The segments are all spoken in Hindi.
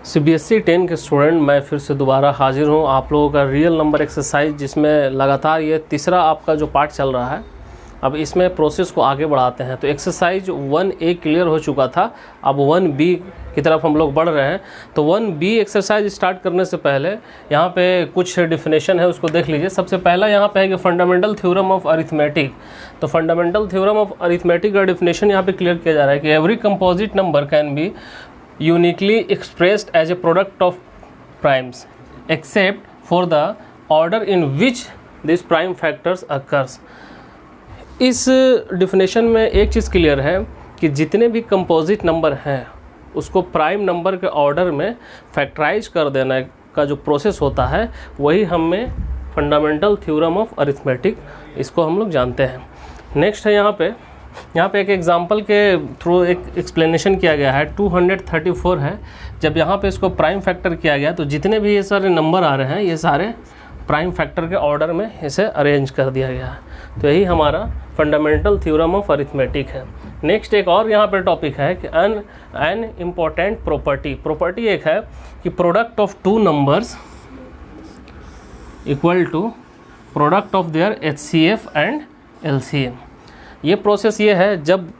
सीबीएसई 10 के स्टूडेंट मैं फिर से दोबारा हाजिर हूँ आप लोगों का रियल नंबर एक्सरसाइज, जिसमें लगातार ये तीसरा आपका जो पार्ट चल रहा है। अब इसमें प्रोसेस को आगे बढ़ाते हैं। तो एक्सरसाइज 1A क्लियर हो चुका था, अब 1B की तरफ हम लोग बढ़ रहे हैं। तो 1B एक्सरसाइज स्टार्ट करने से पहले यहाँ पे कुछ डिफिनेशन है, उसको देख लीजिए। सबसे पहला यहाँ पे है कि फंडामेंटल थ्योरम ऑफ अरिथमेटिक। तो फंडामेंटल थ्योरम ऑफ अरिथमेटिक का डिफिनेशन यहाँ पे क्लियर किया जा रहा है कि every composite number can be uniquely expressed as a product of primes except for the order in which these prime factors occurs। इस डिफिनेशन में एक चीज़ क्लियर है कि जितने भी कंपोजिट नंबर हैं उसको प्राइम नंबर के ऑर्डर में फैक्टराइज कर देने का जो प्रोसेस होता है वही हमें फंडामेंटल थ्योरम ऑफ अरिथमेटिक, इसको हम लोग जानते हैं। नेक्स्ट है यहाँ पे एक एग्जांपल के थ्रू एक एक्सप्लेनेशन किया गया है। 234 है, जब यहाँ पे इसको प्राइम फैक्टर किया गया तो जितने भी ये सारे नंबर आ रहे हैं ये सारे प्राइम फैक्टर के ऑर्डर में इसे अरेंज कर दिया गया है। तो यही हमारा फंडामेंटल थ्योरम ऑफ अरिथमेटिक है। नेक्स्ट एक और यहाँ पे टॉपिक है कि एन इम्पोर्टेंट प्रॉपर्टी एक है कि product of two numbers equal to product of their HCF and LCM। ये प्रोसेस ये है, जब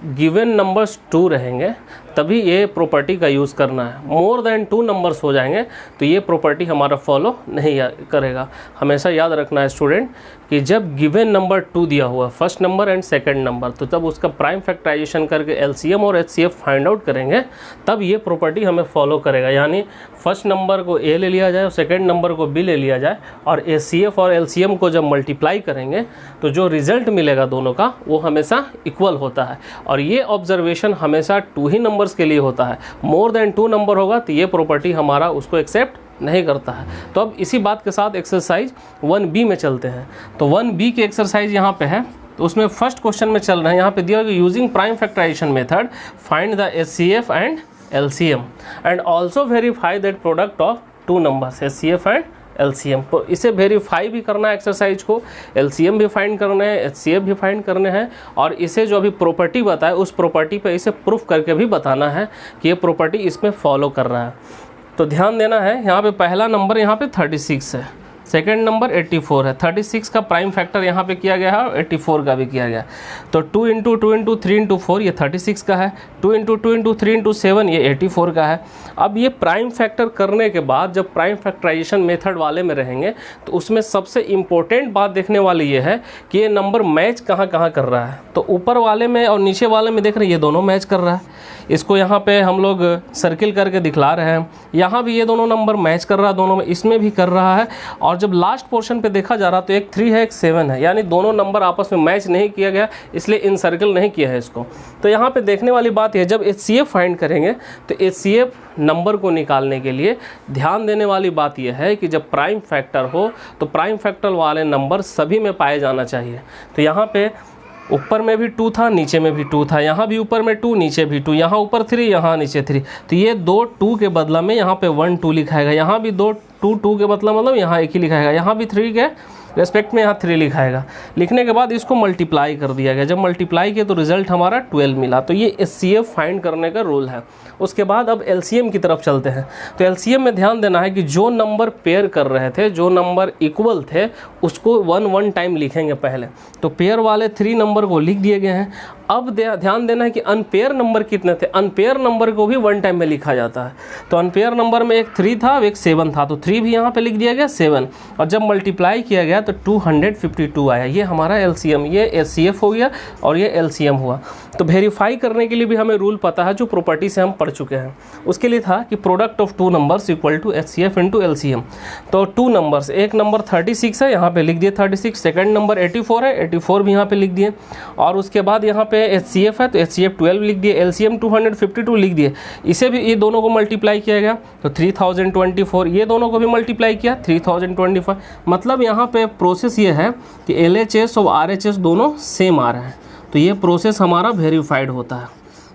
गिवन नंबर्स 2 रहेंगे तभी ये प्रॉपर्टी का यूज़ करना है। मोर देन 2 नंबर्स हो जाएंगे तो ये प्रॉपर्टी हमारा फॉलो नहीं करेगा। हमेशा याद रखना है स्टूडेंट कि जब गिवन नंबर 2 दिया हुआ, first number and second number, तो तब उसका प्राइम फैक्टराइजेशन करके LCM और HCF फाइंड आउट करेंगे, तब ये प्रॉपर्टी हमें फॉलो करेगा। यानी फर्स्ट नंबर को A ले लिया जाए और सेकेंड नंबर को B ले लिया जाए और HCF और LCM को जब मल्टीप्लाई करेंगे तो जो रिजल्ट मिलेगा दोनों का वो हमेशा इक्वल होता है। और ये ऑब्जर्वेशन हमेशा 2 ही नंबर्स के लिए होता है। मोर देन 2 नंबर होगा तो ये प्रॉपर्टी हमारा उसको एक्सेप्ट नहीं करता है। तो अब इसी बात के साथ एक्सरसाइज 1B में चलते हैं। तो 1B की एक्सरसाइज यहाँ पे है, तो उसमें फर्स्ट क्वेश्चन में चल रहे हैं। यहाँ पे दिया कि using prime factorisation method find the HCF and LCM and also verify that product of two numbers HCF and LCM। तो इसे वेरीफाई भी करना है एक्सरसाइज को, LCM भी फाइंड करने हैं, HCF भी फाइंड करने हैं, और इसे जो अभी प्रॉपर्टी बताए उस प्रॉपर्टी पे इसे प्रूफ करके भी बताना है कि ये प्रॉपर्टी इसमें फॉलो कर रहा है। तो ध्यान देना है, यहाँ पे पहला नंबर यहाँ पे 36 है, सेकेंड नंबर 84 है। 36 का प्राइम फैक्टर यहाँ पे किया गया है और 84 का भी किया गया। तो 2 × 2 × 3 × 4 ये 36 का है, 2 × 2 × 3 × 7 ये 84 का है। अब ये प्राइम फैक्टर करने के बाद जब प्राइम फैक्टराइजेशन मेथड वाले में रहेंगे तो उसमें सबसे इम्पोर्टेंट बात देखने वाली ये है कि ये नंबर मैच कहाँ कर रहा है। तो ऊपर वाले में और नीचे वाले में देख रहे हैं ये दोनों मैच कर रहा है। इसको यहाँ पे हम लोग सर्किल करके दिखला रहे हैं। यहाँ भी ये दोनों नंबर मैच कर रहा है, दोनों में इसमें भी कर रहा है। और जब लास्ट पोर्शन पे देखा जा रहा तो एक 3 है एक 7 है, यानी दोनों नंबर आपस में मैच नहीं किया गया, इसलिए इन सर्किल नहीं किया है इसको। तो यहाँ पे देखने वाली बात है, जब HCF फाइंड करेंगे तो HCF नंबर को निकालने के लिए ध्यान देने वाली बात यह है कि जब प्राइम फैक्टर हो तो प्राइम फैक्टर वाले नंबर सभी में पाए जाना चाहिए। तो यहाँ पे ऊपर में भी 2 था, नीचे में भी 2 था, यहाँ भी ऊपर में 2, नीचे भी 2, यहाँ ऊपर 3, यहाँ नीचे 3। तो ये 2 2 के बदला में यहाँ पे 1 2 लिखाएगा, यहाँ भी 2 2 के मतलब यहाँ 1 ही लिखाएगा, यहाँ भी 3 के रेस्पेक्ट में यहाँ 3 लिखाएगा। लिखने के बाद इसको मल्टीप्लाई कर दिया गया, जब मल्टीप्लाई किया तो रिजल्ट हमारा 12 मिला। तो ये HCF फाइंड करने का रूल है। उसके बाद अब LCM की तरफ चलते हैं। तो LCM में ध्यान देना है कि जो नंबर पेयर कर रहे थे, जो नंबर इक्वल थे, उसको 1 टाइम लिखेंगे पहले। तो पेयर वाले 3 नंबर को लिख दिए गए हैं। अब ध्यान देना है कि अनपेयर नंबर कितने थे। अनपेयर नंबर को भी 1 टाइम में लिखा जाता है। तो अनपेयर नंबर में एक 3 था और एक 7 था, तो 3 भी यहाँ पे लिख दिया गया, 7। और जब मल्टीप्लाई किया गया तो 252 आया। ये हमारा LCM, ये HCF हो गया और ये LCM हुआ। तो वेरीफाई करने के लिए भी हमें रूल पता है, जो प्रॉपर्टी से हम पढ़ चुके हैं। उसके लिए था कि product of 2 numbers equal to HCF × LCM। तो 2 नंबर्स, एक नंबर 36 है, यहाँ पे लिख दिए 36, सेकंड नंबर 84 है, 84 भी यहाँ पे लिख दिए। और उसके बाद यहाँ पे HCF है तो HCF 12 लिख दिए, LCM 252 लिख दिए। इसे भी ये दोनों को मल्टीप्लाई किया गया तो 3024, ये दोनों को भी मल्टीप्लाई किया 3025। मतलब यहाँ पे प्रोसेस ये है कि LHS और RHS दोनों सेम आ रहे हैं, तो ये प्रोसेस हमारा वेरीफाइड होता है,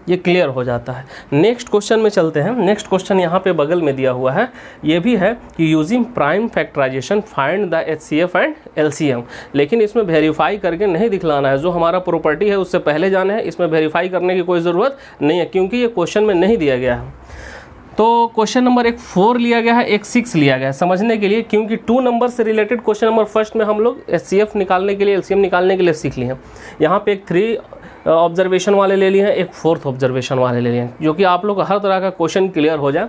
ये क्लियर हो जाता है। नेक्स्ट क्वेश्चन में चलते हैं। नेक्स्ट क्वेश्चन यहाँ पे बगल में दिया हुआ है, ये भी है कि using prime factorisation find the HCF and LCM। लेकिन इसमें वेरीफाई करके नहीं दिखलाना है, जो हमारा प्रॉपर्टी है उससे पहले जाना है। इसमें वेरीफाई करने की कोई ज़रूरत नहीं है क्योंकि ये क्वेश्चन में नहीं दिया गया है। तो क्वेश्चन नंबर एक 4 लिया गया है, एक 6 लिया गया है समझने के लिए, क्योंकि 2 नंबर से रिलेटेड क्वेश्चन नंबर फर्स्ट में हम लोग HCF निकालने के लिए, LCM निकालने के लिए सीख लिए हैं। यहाँ पे एक 3 ऑब्जर्वेशन वाले ले लिए हैं, एक 4th ऑब्जर्वेशन वाले ले लिए हैं, जो कि आप लोग हर तरह का क्वेश्चन क्लियर हो जाए।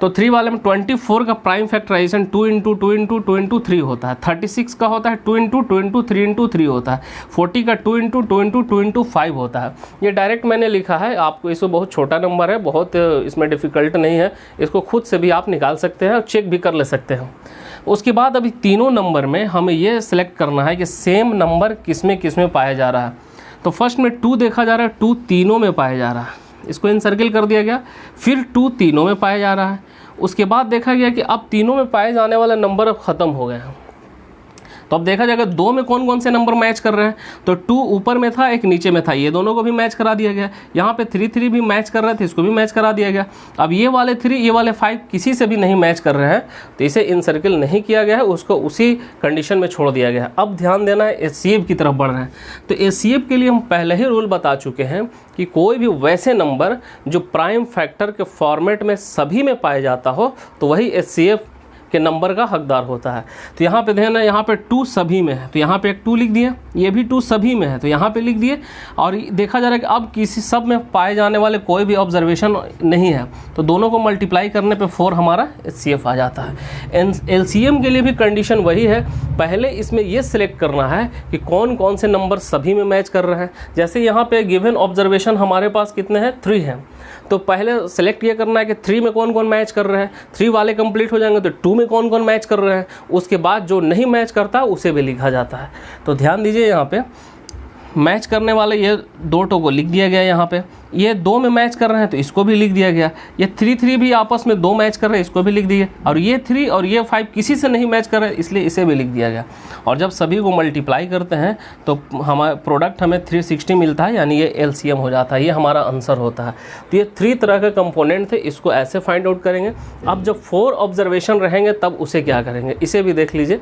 तो 3 वाले में 24 का प्राइम फैक्टराइजेशन 2 × 2 × 2 × 3 होता है, 36 का होता है 2 × 2 × 3 × 3 होता है, 40 का 2 × 2 × 2 × 5 होता है। ये डायरेक्ट मैंने लिखा है, आपको इसमें बहुत छोटा नंबर है, बहुत इसमें डिफ़िकल्ट नहीं है, इसको खुद से भी आप निकाल सकते हैं और चेक भी कर ले सकते हैं। उसके बाद अभी तीनों नंबर में हमें ये सिलेक्ट करना है कि सेम नंबर किस में पाया जा रहा है। तो फर्स्ट में 2 देखा जा रहा है, 2 तीनों में पाया जा रहा है, इसको इनसर्किल कर दिया गया। फिर 2 तीनों में पाया जा रहा है। उसके बाद देखा गया कि अब तीनों में पाए जाने वाला नंबर अब ख़त्म हो गए हैं। तो अब देखा जाएगा 2 में कौन कौन से नंबर मैच कर रहे हैं। तो 2 ऊपर में था, एक नीचे में था, ये दोनों को भी मैच करा दिया गया। यहाँ पे 3 भी मैच कर रहे थे, इसको भी मैच करा दिया गया। अब ये वाले 3, ये वाले 5 किसी से भी नहीं मैच कर रहे हैं, तो इसे इनसर्किल नहीं किया गया है, उसको उसी कंडीशन में छोड़ दिया गया है। अब ध्यान देना है, HCF की तरफ बढ़ रहे हैं। तो HCF के लिए हम पहले ही रूल बता चुके हैं कि कोई भी वैसे नंबर जो प्राइम फैक्टर के फॉर्मेट में सभी में पाया जाता हो, तो वही HCF के नंबर का हकदार होता है। तो यहाँ पे ध्यान है, यहाँ पे 2 सभी में है, तो यहाँ पे एक 2 लिख दिए, ये भी 2 सभी में है, तो यहाँ पे लिख दिए। और देखा जा रहा है कि अब किसी सब में पाए जाने वाले कोई भी ऑब्जर्वेशन नहीं है, तो दोनों को मल्टीप्लाई करने पे 4 हमारा HCF आ जाता है। LCM के लिए भी कंडीशन वही है, पहले इसमें ये सिलेक्ट करना है कि कौन कौन से नंबर सभी में मैच कर रहे हैं। जैसे यहाँ पे गिवन ऑब्जर्वेशन हमारे पास कितने हैं, 3 हैं, तो पहले सेलेक्ट ये करना है कि 3 में कौन कौन मैच कर रहे हैं। 3 वाले कंप्लीट हो जाएंगे तो 2 में कौन कौन मैच कर रहे हैं, उसके बाद जो नहीं मैच करता उसे भी लिखा जाता है। तो ध्यान दीजिए, यहाँ पे मैच करने वाले ये 2 को लिख दिया गया। यहाँ पे ये 2 में मैच कर रहे हैं तो इसको भी लिख दिया गया। ये 3 भी आपस में 2 मैच कर रहे हैं, इसको भी लिख दिए। और ये 3 और ये 5 किसी से नहीं मैच कर रहे हैं, इसलिए इसे भी लिख दिया गया। और जब सभी को मल्टीप्लाई करते हैं तो हमारा प्रोडक्ट हमें 360 मिलता है, यानी ये LCM हो जाता है, ये हमारा आंसर होता है। तो ये 3 तरह के कंपोनेंट थे, इसको ऐसे फाइंड आउट करेंगे। अब जब 4 ऑब्जर्वेशन रहेंगे तब उसे क्या करेंगे, इसे भी देख लीजिए।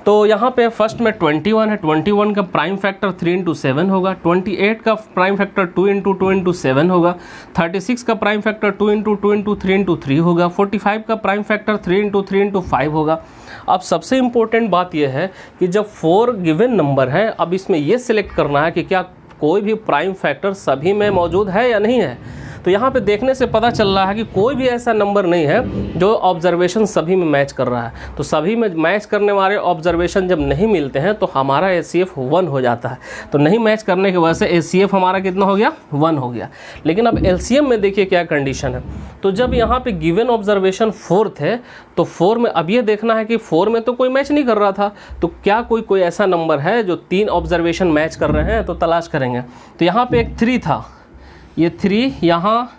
तो यहाँ पे फर्स्ट में 21 है, 21 का प्राइम फैक्टर 3 × 7 होगा, 28 का प्राइम फैक्टर 2 × 2 × 7 होगा, 36 का प्राइम फैक्टर 2 × 2 × 3 × 3 होगा, 45 का प्राइम फैक्टर 3 × 3 × 5 होगा। अब सबसे इम्पोर्टेंट बात यह है कि जब 4 गिवन नंबर हैं, अब इसमें यह सिलेक्ट करना है कि क्या कोई भी प्राइम फैक्टर सभी में मौजूद है या नहीं है। तो यहाँ पे देखने से पता चल रहा है कि कोई भी ऐसा नंबर नहीं है जो ऑब्जर्वेशन सभी में मैच कर रहा है। तो सभी में मैच करने वाले ऑब्जर्वेशन जब नहीं मिलते हैं तो हमारा HCF 1 हो जाता है। तो नहीं मैच करने की वजह से HCF हमारा कितना हो गया, 1 हो गया। लेकिन अब LCM में देखिए क्या कंडीशन है। तो जब यहाँ पे गिवन ऑब्जर्वेशन 4 थे, तो 4 में अब ये देखना है कि 4 में तो कोई मैच नहीं कर रहा था, तो क्या कोई ऐसा नंबर है जो 3 ऑब्जर्वेशन मैच कर रहे हैं, तो तलाश करेंगे। तो यहाँ पे एक 3 था, ये 3 यहाँ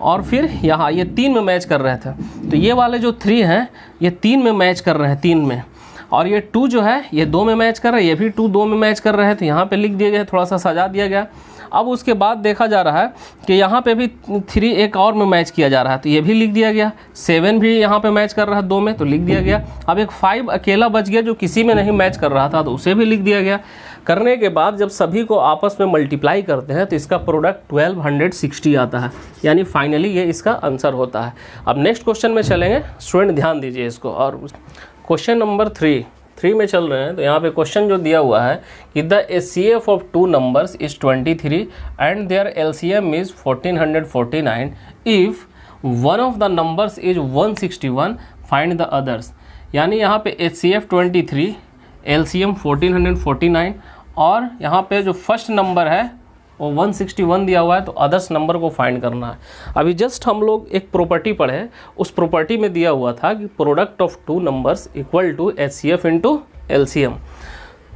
और फिर यहाँ, ये 3 में मैच कर रहे थे। तो ये वाले जो 3 हैं ये 3 में मैच कर रहे हैं, 3 में। और ये 2 जो है ये 2 में मैच कर रहे हैं, ये भी 2 में मैच कर रहे हैं, तो यहाँ पे लिख दिया गया, थोड़ा सा सजा दिया गया। अब उसके बाद देखा जा रहा है कि यहाँ पे भी 3 एक और में मैच किया जा रहा है, तो ये भी लिख दिया गया। 7 भी यहाँ पे मैच कर रहा है 2 में, तो लिख दिया गया। अब एक 5 अकेला बच गया जो किसी में नहीं मैच कर रहा था, तो उसे भी लिख दिया गया। करने के बाद जब सभी को आपस में मल्टीप्लाई करते हैं तो इसका प्रोडक्ट 1260 आता है, यानी फाइनली ये इसका आंसर होता है। अब नेक्स्ट क्वेश्चन में चलेंगे, स्टूडेंट ध्यान दीजिए इसको। और क्वेश्चन नंबर 3 में चल रहे हैं। तो यहाँ पे क्वेश्चन जो दिया हुआ है कि the HCF of 2 numbers is 23 and their LCM is 1449 if one of the numbers is 161 find the others. यानी यहाँ पे HCF 23, LCM 1449 और यहाँ पे जो फर्स्ट नंबर है वो 161 दिया हुआ है, तो अदर्स नंबर को फाइंड करना है। अभी जस्ट हम लोग एक प्रॉपर्टी पढ़े, उस प्रॉपर्टी में दिया हुआ था कि product of 2 numbers equal to HCF into LCM।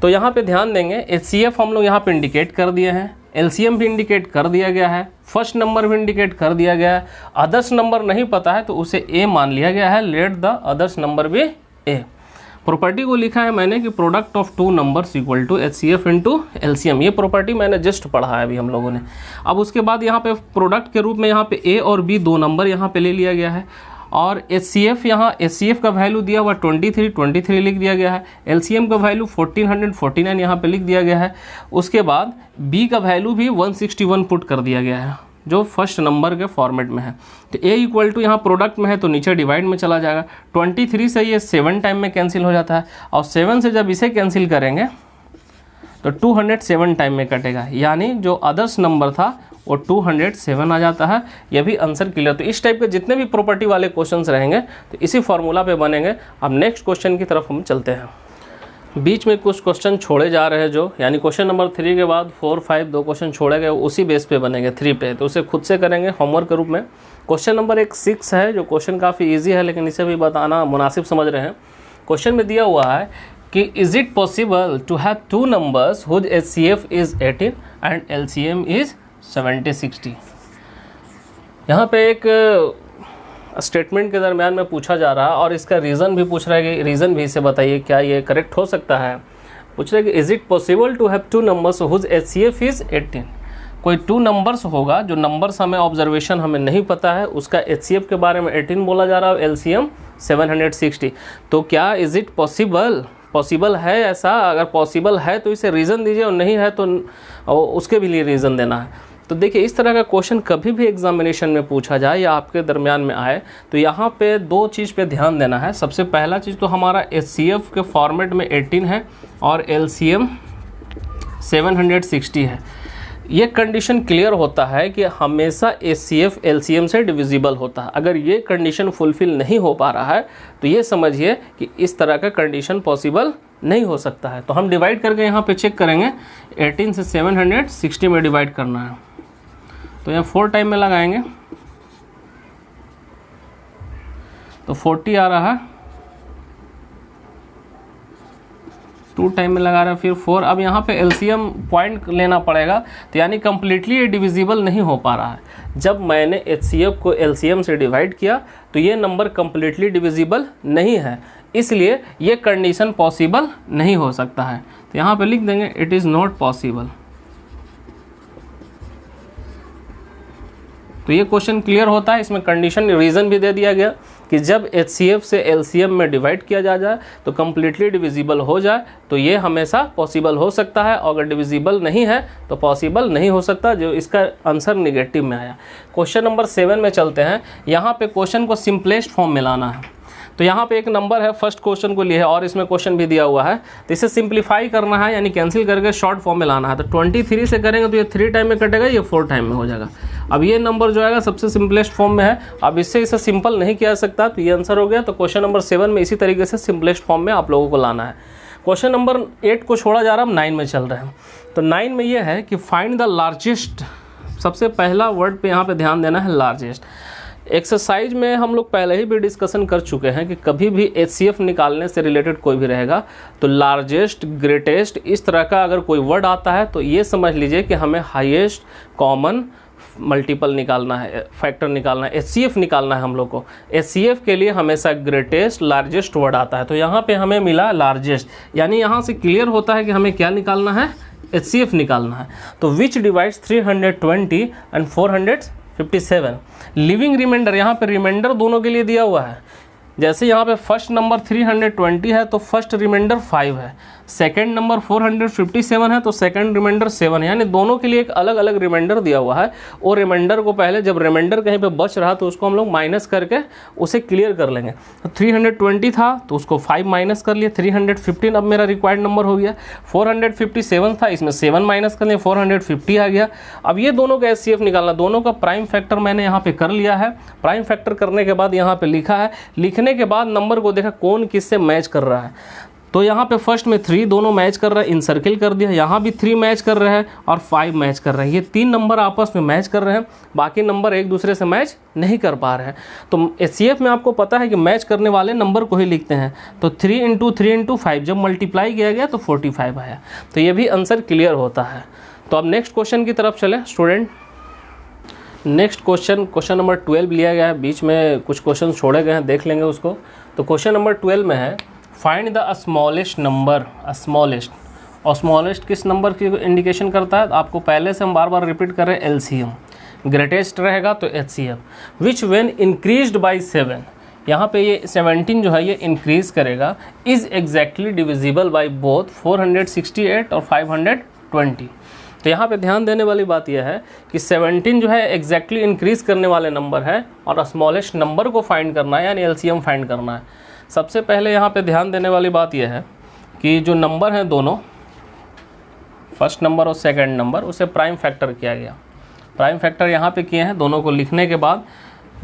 तो यहाँ पे ध्यान देंगे, HCF हम लोग यहाँ पे इंडिकेट कर दिए हैं, LCM भी इंडिकेट कर दिया गया है, फर्स्ट नंबर भी इंडिकेट कर दिया गया है। अदर्स नंबर नहीं पता है तो उसे A मान लिया गया है, लेट द अदर्स नंबर भी A। प्रॉपर्टी को लिखा है मैंने कि product of 2 numbers equal to HCF into LCM। ये प्रॉपर्टी मैंने जस्ट पढ़ा है अभी हम लोगों ने। अब उसके बाद यहाँ पे प्रोडक्ट के रूप में यहाँ पे A और B 2 नंबर यहाँ पे ले लिया गया है। और HCF यहाँ HCF का वैल्यू दिया हुआ 23 लिख दिया गया है। LCM का वैल्यू 1449 यहाँ पे लिख दिया गया है। उसके बाद B का वैल्यू भी 161 पुट कर दिया गया है। जो फर्स्ट नंबर के फॉर्मेट में है। तो a इक्वल टू यहाँ प्रोडक्ट में है तो नीचे डिवाइड में चला जाएगा। 23 से ये 7 टाइम में कैंसिल हो जाता है, और 7 से जब इसे कैंसिल करेंगे तो 207 टाइम में कटेगा, यानी जो अदर्स नंबर था वो 207 आ जाता है। ये भी आंसर क्लियर। तो इस टाइप के जितने भी प्रॉपर्टी वाले क्वेश्चंस रहेंगे तो इसी फॉर्मूला पे बनेंगे। अब नेक्स्ट क्वेश्चन की तरफ हम चलते हैं। बीच में कुछ क्वेश्चन छोड़े जा रहे हैं जो, यानी क्वेश्चन नंबर 3 के बाद 4, 5 दो क्वेश्चन छोड़े गए, उसी बेस पे बनेंगे 3 पे, तो उसे खुद से करेंगे होमवर्क के रूप में। क्वेश्चन नंबर 6 है, जो क्वेश्चन काफ़ी ईजी है लेकिन इसे भी बताना मुनासिब समझ रहे हैं। क्वेश्चन में दिया हुआ है कि is it possible to have 2 numbers whose HCF is 18 and LCM is 70-60। यहाँ पे एक स्टेटमेंट के दरमियान में पूछा जा रहा है और इसका रीज़न भी पूछ रहा है कि रीज़न भी इसे बताइए, क्या ये करेक्ट हो सकता है। पूछ रहा है कि is it possible to have 2 numbers whose HCF is 18। कोई 2 नंबर्स होगा, जो नंबर्स हमें ऑब्जर्वेशन हमें नहीं पता है, उसका HCF के बारे में 18 बोला जा रहा है, LCM 760। तो क्या इज़ इट पॉसिबल है ऐसा? अगर पॉसिबल है तो इसे रीज़न दीजिए, और नहीं है तो उसके भी लिए रीज़न देना है। तो देखिए, इस तरह का क्वेश्चन कभी भी एग्जामिनेशन में पूछा जाए या आपके दरमियान में आए तो यहाँ पे 2 चीज़ पे ध्यान देना है। सबसे पहला चीज़ तो हमारा HCF के फॉर्मेट में 18 है और LCM 760 है। ये कंडीशन क्लियर होता है कि हमेशा HCF LCM से डिविजिबल होता है। अगर ये कंडीशन फुलफिल नहीं हो पा रहा है तो ये समझिए कि इस तरह का कंडीशन पॉसिबल नहीं हो सकता है। तो हम डिवाइड करके यहाँ पे चेक करेंगे, 18 से 760 में डिवाइड करना है। तो यहाँ 4 टाइम में लगाएंगे तो 40 आ रहा है, 2 टाइम में लगा रहा है, फिर 4। अब यहाँ पे LCM पॉइंट लेना पड़ेगा, तो यानी कम्प्लीटली ये डिविजिबल नहीं हो पा रहा है। जब मैंने HCF को LCM से डिवाइड किया तो ये नंबर कम्प्लीटली डिविजिबल नहीं है, इसलिए ये कंडीशन पॉसिबल नहीं हो सकता है। तो यहाँ पे लिख देंगे इट इज़ नॉट पॉसिबल। तो ये क्वेश्चन क्लियर होता है। इसमें कंडीशन रीज़न भी दे दिया गया कि जब HCF से LCM में डिवाइड किया जाए तो कम्प्लीटली डिविजिबल हो जाए तो ये हमेशा पॉसिबल हो सकता है, और अगर डिविजिबल नहीं है तो पॉसिबल नहीं हो सकता, जो इसका आंसर निगेटिव में आया। क्वेश्चन नंबर 7 में चलते हैं। यहाँ पे क्वेश्चन को सिंपलेस्ट फॉर्म में लाना है। तो यहाँ पे एक नंबर है, फर्स्ट क्वेश्चन को लिए है और इसमें क्वेश्चन भी दिया हुआ है, तो इसे सिंप्लीफाई करना है, यानी कैंसिल करके शॉर्ट फॉर्म में लाना है। तो 23 से करेंगे तो ये 3 टाइम में कटेगा, ये 4 टाइम में हो जाएगा। अब ये नंबर जो आएगा सबसे सिंपलेस्ट फॉर्म में है। अब इससे इसे सिंपल नहीं किया जा सकता, तो ये आंसर हो गया। तो क्वेश्चन नंबर 7 में इसी तरीके से सिंपलेस्ट फॉर्म में आप लोगों को लाना है। क्वेश्चन नंबर 8 को छोड़ा जा रहा है, हम 9 में चल रहे हैं। तो 9 में ये है कि फाइंड द लार्जेस्ट। सबसे पहला वर्ड पे यहाँ पे ध्यान देना है, लार्जेस्ट। एक्सरसाइज में हम लोग पहले ही भी डिस्कशन कर चुके हैं कि कभी भी HCF निकालने से रिलेटेड कोई भी रहेगा तो लार्जेस्ट, ग्रेटेस्ट, इस तरह का अगर कोई वर्ड आता है तो ये समझ लीजिए कि हमें हाईएस्ट कॉमन मल्टीपल निकालना है, फैक्टर निकालना है, HCF निकालना है हम लोग को। HCF के लिए हमेशा ग्रेटेस्ट, लार्जेस्ट वर्ड आता है। तो यहाँ पे हमें मिला लार्जेस्ट, यानी यहाँ से क्लियर होता है कि हमें क्या निकालना है, HCF निकालना है। तो which divides 320 and 457। Leaving remainder, यहाँ पे रिमाइंडर दोनों के लिए दिया हुआ है। जैसे यहाँ पे फर्स्ट नंबर 320 है तो फर्स्ट रिमाइंडर 5 है, सेकंड नंबर 457 है तो सेकंड रिमाइंडर 7 है, यानी दोनों के लिए एक अलग अलग रिमाइंडर दिया हुआ है। और रिमाइंडर को पहले जब रिमाइंडर कहीं पे बच रहा तो उसको हम लोग माइनस करके उसे क्लियर कर लेंगे। तो 320 था तो उसको 5 माइनस कर लिया, 315 अब मेरा रिक्वायर्ड नंबर हो गया। 457 था, इसमें 7 माइनस कर लिया, 450 आ गया। अब ये दोनों का HCF निकालना, दोनों का प्राइम फैक्टर मैंने यहाँ पे कर लिया है। प्राइम फैक्टर करने के बाद यहाँ पे लिखा है, लिखने के बाद नंबर को देखा कौन किससे मैच कर रहा है। तो यहाँ पे फर्स्ट में 3 दोनों मैच कर रहा है, इन सर्किल कर दिया। यहाँ भी 3 मैच कर रहे हैं और 5 मैच कर रहे हैं। ये 3 नंबर आपस में मैच कर रहे हैं, बाकी नंबर एक दूसरे से मैच नहीं कर पा रहे हैं। तो HCF में आपको पता है कि मैच करने वाले नंबर को ही लिखते हैं। तो 3 × 3 × 5 जब मल्टीप्लाई किया गया तो 45 आया। तो ये भी आंसर क्लियर होता है। तो अब नेक्स्ट क्वेश्चन की तरफ चलें स्टूडेंट। नेक्स्ट क्वेश्चन नंबर 12 लिया गया है, बीच में कुछ क्वेश्चन छोड़े गए हैं, देख लेंगे उसको। तो क्वेश्चन नंबर 12 में है find the smallest number. Smallest, और स्मॉलेस्ट किस नंबर की इंडिकेशन करता है? आपको पहले से हम बार बार रिपीट कर रहे हैं, LCM। ग्रेटेस्ट रहेगा तो HCF। Which when increased by 7, यहाँ पे ये 17 जो है ये इंक्रीज करेगा, is exactly divisible by both 468 और 520। तो यहाँ पे ध्यान देने वाली बात यह है कि 17 जो है एग्जैक्टली इंक्रीज़ करने वाले नंबर है और स्मॉलेस्ट नंबर को फाइंड करना है, यानी एलसीएम फाइंड करना है। सबसे पहले यहाँ पे ध्यान देने वाली बात यह है कि जो नंबर हैं दोनों, फर्स्ट नंबर और सेकंड नंबर, उसे प्राइम फैक्टर किया गया। प्राइम फैक्टर यहाँ पे किए हैं। दोनों को लिखने के बाद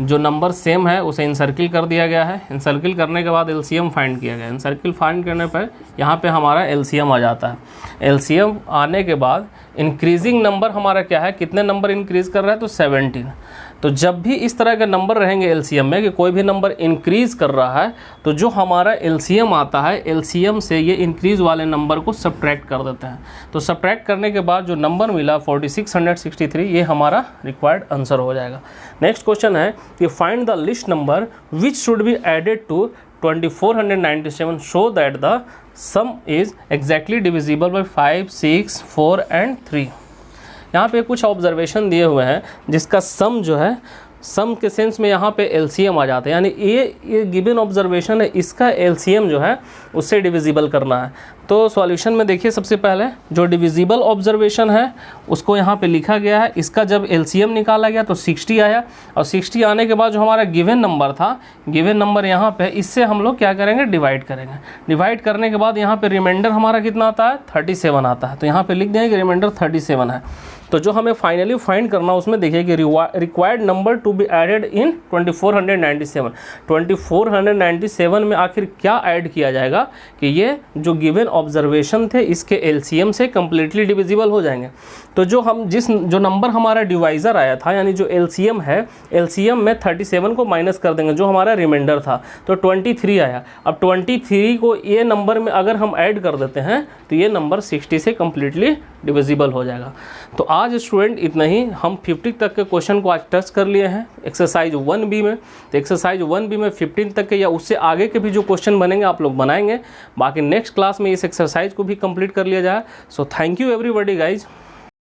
जो नंबर सेम है उसे इनसर्किल कर दिया गया है। इनसर्किल करने के बाद एलसीएम फाइंड किया गया। इनसर्किल फाइंड करने पर यहाँ पे हमारा एलसीएम आ जाता है। एलसीएम आने के बाद इंक्रीजिंग नंबर हमारा क्या है, कितने नंबर इंक्रीज़ कर रहा है, तो 17। तो जब भी इस तरह के नंबर रहेंगे एलसीएम में कि कोई भी नंबर इंक्रीज़ कर रहा है, तो जो हमारा एलसीएम आता है, एलसीएम से ये इंक्रीज़ वाले नंबर को सब्ट्रैक्ट कर देते हैं। तो सब्ट्रैक्ट करने के बाद जो नंबर मिला 4663, ये हमारा रिक्वायर्ड आंसर हो जाएगा। नेक्स्ट क्वेश्चन है कि find the least number which should be added to 2497 show that the sum is exactly divisible by 5, 6, 4 and 3। यहाँ पे कुछ ऑब्जर्वेशन दिए हुए हैं जिसका सम जो है, सम के सेंस में यहाँ पे एलसीएम आ जाता है, यानी ये गिवन ऑब्जर्वेशन है, इसका एलसीएम जो है उससे डिविजिबल करना है। तो सॉल्यूशन में देखिए, सबसे पहले जो डिविजिबल ऑब्जर्वेशन है उसको यहाँ पे लिखा गया है। इसका जब एलसीएम निकाला गया तो 60 आया, और 60 आने के बाद जो हमारा गिवन नंबर था, गिवन नंबर यहाँ पे, इससे हम लोग क्या करेंगे, डिवाइड करेंगे। डिवाइड करने के बाद यहाँ पे रिमाइंडर हमारा कितना आता है, 37 आता है। तो यहाँ पे लिख देंगे कि रिमाइंडर 37 है। तो जो हमें फाइनली फाइंड करना उसमें देखिए कि required number to be added in 2497। 2497 में आखिर क्या ऐड किया जाएगा कि ये जो गिवन ऑब्जर्वेशन थे इसके एलसीएम से कम्प्लीटली डिविजिबल हो जाएंगे। तो जो नंबर हमारा डिवाइज़र आया था, यानी जो एलसीएम है, एलसीएम में 37 को माइनस कर देंगे, जो हमारा रिमाइंडर था, तो 23 आया। अब 23 को ये नंबर में अगर हम ऐड कर देते हैं तो ये नंबर 60 से कम्प्लीटली डिविजिबल हो जाएगा। तो आज स्टूडेंट इतना ही, हम 50 तक के क्वेश्चन को आज टच कर लिए हैं एक्सरसाइज 1B में। तो एक्सरसाइज 1B में 15 तक के या उससे आगे के भी जो क्वेश्चन बनेंगे आप लोग बनाएंगे। बाकी नेक्स्ट क्लास में इस एक्सरसाइज को भी कंप्लीट कर लिया जाए। So thank you everybody guys.